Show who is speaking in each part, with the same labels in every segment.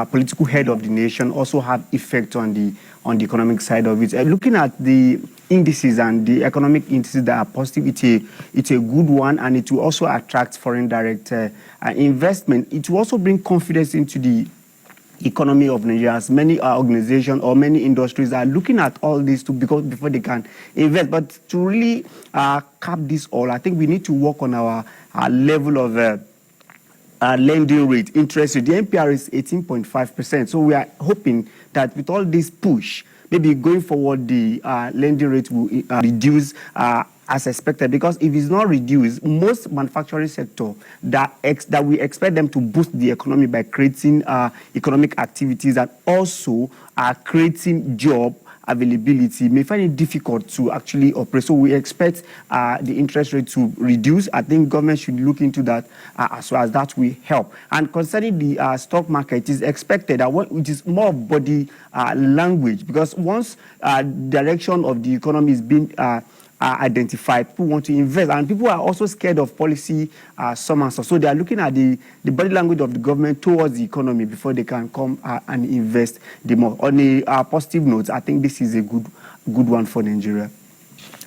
Speaker 1: political head of the nation also have effect on the economic side of it. Looking at the indices and the economic indices that are positive, it's a good one, and it will also attract foreign direct investment. It will also bring confidence into the economy of Nigeria, as many organizations or many industries are looking at all this before they can invest. But to really cap this all, I think we need to work on our level of lending rate, interest rate. The NPR is 18.5%. So we are hoping that with all this push, maybe going forward, the lending rate will reduce as expected. Because if it's not reduced, most manufacturing sector that we expect them to boost the economy by creating economic activities and also creating job availability may find it difficult to actually operate. So we expect the interest rate to reduce. I think government should look into that as well, as that will help. And concerning the stock market, it is expected that which is more body language, because once direction of the economy is being identified, people want to invest, and people are also scared of policy summons. So they are looking at the body language of the government towards the economy before they can come and invest the more. On a positive note, I think this is a good one for Nigeria.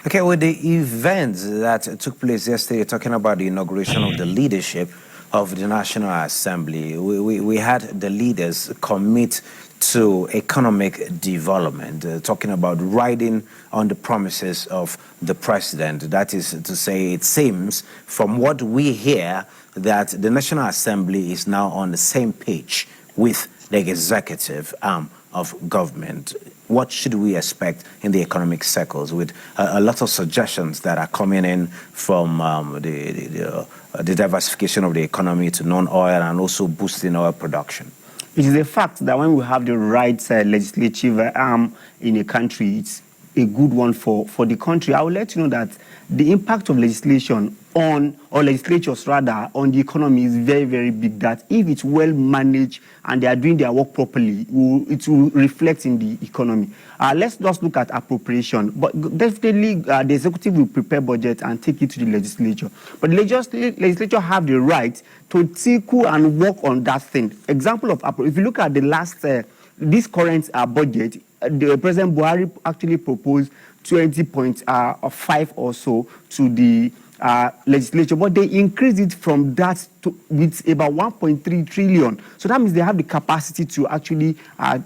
Speaker 2: Okay, with the events that took place yesterday, talking about the inauguration of the leadership of the National Assembly, we had the leaders commit to economic development, talking about riding on the promises of the president. That is to say, it seems from what we hear that the National Assembly is now on the same page with the executive arm of government. What should we expect in the economic circles, with a lot of suggestions that are coming in from the diversification of the economy to non-oil and also boosting oil production?
Speaker 1: It is a fact that when we have the right legislative arm in a country, it's a good one for the country. I will let you know that the impact of legislation or legislatures rather, on the economy is very, very big. That if it's well managed and they are doing their work properly, it will reflect in the economy. Let's just look at appropriation. But definitely, the executive will prepare budget and take it to the legislature. But the legislature have the right to tickle and work on that thing. Example of, if you look at the last, this current budget, the President Buhari actually proposed 20.5 or so to the legislature, but they increased it from that with about 1.3 trillion. So that means they have the capacity to actually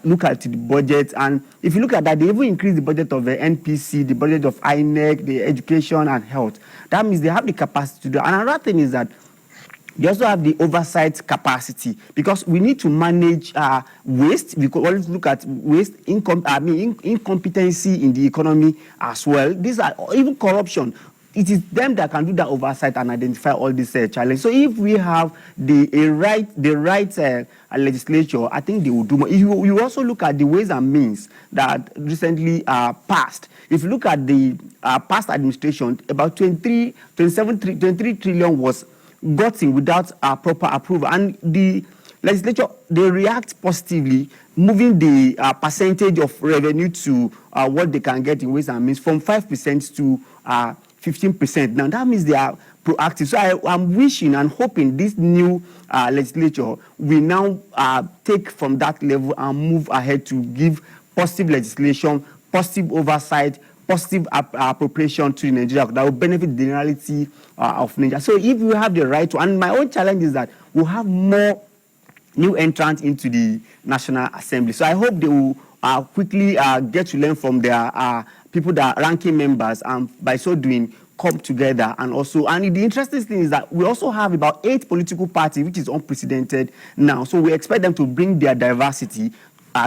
Speaker 1: look at the budget. And if you look at that, they even increased the budget of the NPC, the budget of INEC, the education and health. That means they have the capacity to do. And another thing is that you also have the oversight capacity, because we need to manage waste. We could always look at waste, incompetency in the economy as well. These are even corruption. It is them that can do that oversight and identify all these challenges. So if we have the right legislature, I think they will do more. If you also look at the ways and means that recently passed. If you look at the past administration, about 23 trillion was gotten without proper approval, and the legislature, they react positively, moving the percentage of revenue to what they can get in ways and means from 5% to 15%. Now that means they are proactive. So I'm wishing and hoping this new legislature will now take from that level and move ahead to give positive legislation, positive oversight, positive appropriation to Nigeria that will benefit the generality of Nigeria. So if we have the right to, and my own challenge is that we'll have more new entrants into the National Assembly. So I hope they will quickly get to learn from their people that are ranking members, and by so doing, come together. And the interesting thing is that we also have about 8 political parties, which is unprecedented now. So we expect them to bring their diversity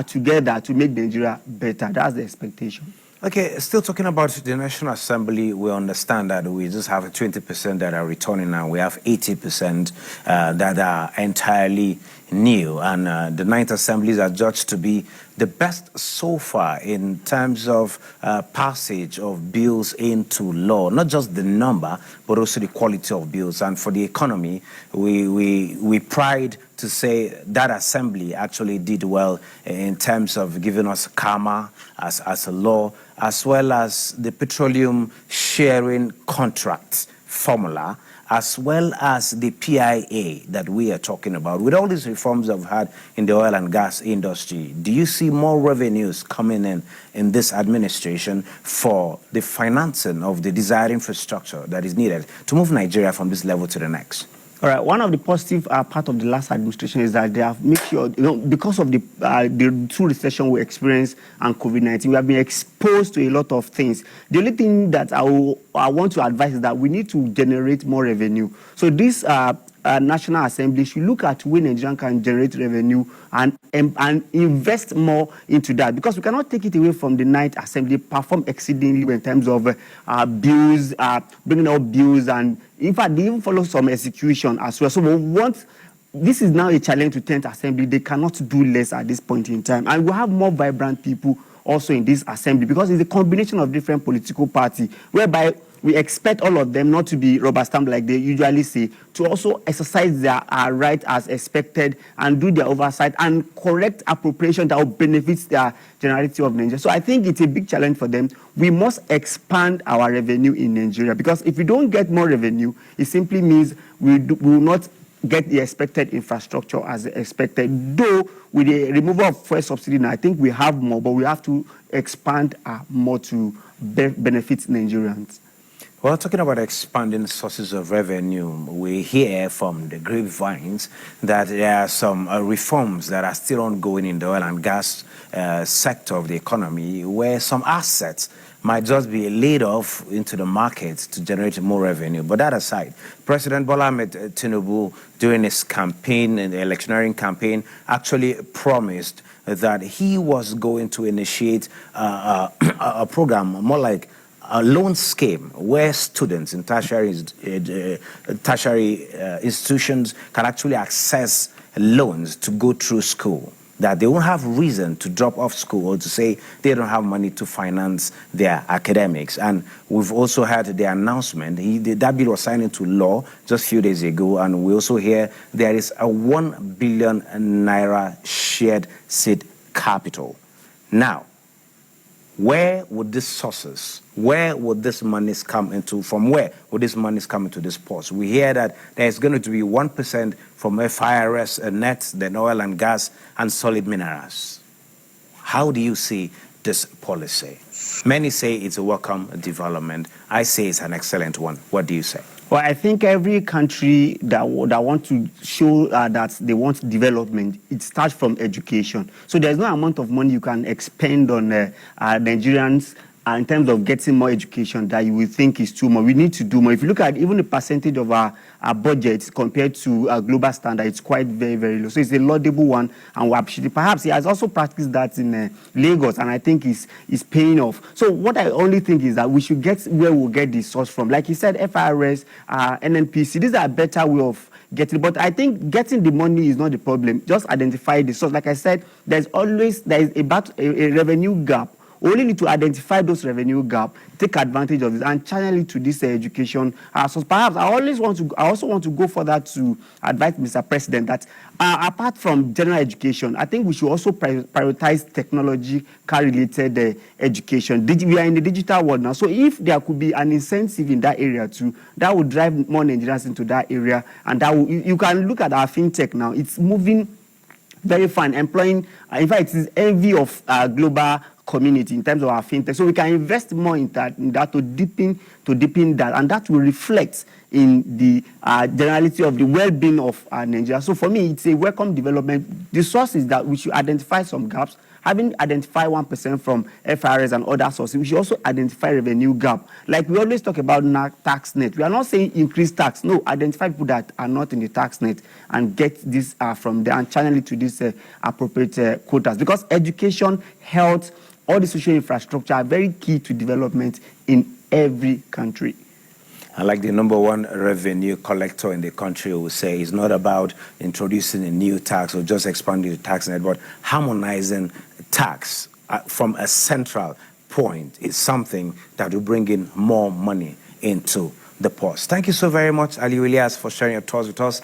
Speaker 1: together to make Nigeria better. That's the expectation.
Speaker 2: Okay, still talking about the National Assembly, we understand that we just have 20% that are returning now. We have 80% that are entirely new. And the 9th Assemblies are judged to be the best so far in terms of passage of bills into law. Not just the number, but also the quality of bills. And for the economy, we pride to say that assembly actually did well in terms of giving us karma as a law, as well as the petroleum sharing contract formula as well as the PIA that we are talking about, with all these reforms that we've had in the oil and gas industry, do you see more revenues coming in this administration for the financing of the desired infrastructure that is needed to move Nigeria from this level to the next?
Speaker 1: All right. One of the positive part of the last administration is that they have made sure, because of the two recession we experienced and COVID-19, we have been exposed to a lot of things. The only thing that I want to advise is that we need to generate more revenue. So this National Assembly should look at when Nigeria can generate revenue and invest more into that, because we cannot take it away from the Ninth Assembly, perform exceedingly in terms of bills, bringing out bills, and in fact, they even follow some execution as well. So this is now a challenge to 10th Assembly. They cannot do less at this point in time. And we'll have more vibrant people also in this assembly, because it's a combination of different political parties, whereby we expect all of them not to be rubber stamp like they usually say, to also exercise their right as expected and do their oversight and correct appropriation that will benefit the generality of Nigeria. So I think it's a big challenge for them. We must expand our revenue in Nigeria, because if we don't get more revenue, it simply means we will not get the expected infrastructure as expected. Though with the removal of fuel subsidy now, I think we have more, but we have to expand more to benefit Nigerians.
Speaker 2: Well, talking about expanding sources of revenue, we hear from the grapevines that there are some reforms that are still ongoing in the oil and gas sector of the economy, where some assets might just be laid off into the market to generate more revenue. But that aside, President Bola Ahmed Tinubu, during his campaign, the electioneering campaign, actually promised that he was going to initiate a program more like a loan scheme where students in tertiary institutions can actually access loans to go through school, that they won't have reason to drop off school or to say they don't have money to finance their academics. And we've also had the announcement, that bill was signed into law just a few days ago, and we also hear there is a 1 billion naira shared seed capital. Now, where would these sources, where would this monies come into, from where would this monies come into this port? We hear that there's going to be 1% from FIRS net, then oil and gas, and solid minerals. How do you see this policy? Many say it's a welcome development. I say it's an excellent one. What do you say?
Speaker 1: Well, I think every country that want to show that they want development, it starts from education. So there's no amount of money you can expend on Nigerians in terms of getting more education that you will think is too much. We need to do more. If you look at even the percentage of our budget compared to a global standard, it's quite very, very low. So it's a laudable one, and we appreciate it. Perhaps he has also practiced that in Lagos, and I think it's paying off. So what I only think is that we should get where we'll get the source from. Like he said, FIRS, NNPC, these are a better way of getting, but I think getting the money is not the problem. Just identify the source. Like I said, there is a revenue gap. We only need to identify those revenue gaps, take advantage of it, and channel it to this education. So perhaps I also want to go further to advise Mr. President that apart from general education, I think we should also prioritize technology-related education. We are in the digital world now, so if there could be an incentive in that area too, that would drive more Nigerians into that area, and you can look at our fintech now; it's moving very fine, employing. In fact, it is envy of global community in terms of our fintech. So we can invest more in that to deepen that, and that will reflect in the generality of the well-being of Nigeria. So for me, it's a welcome development. The source is that we should identify some gaps. Having identified 1% from FRS and other sources, we should also identify revenue gap. Like we always talk about tax net. We are not saying increase tax. No, identify people that are not in the tax net and get this from there and channel it to these appropriate quotas. Because education, health, all the social infrastructure are very key to development in every country.
Speaker 2: And like the number one revenue collector in the country will say, it's not about introducing a new tax or just expanding the tax net, but harmonizing tax from a central point is something that will bring in more money into the purse. Thank you so very much, Ali Williams, for sharing your thoughts with us.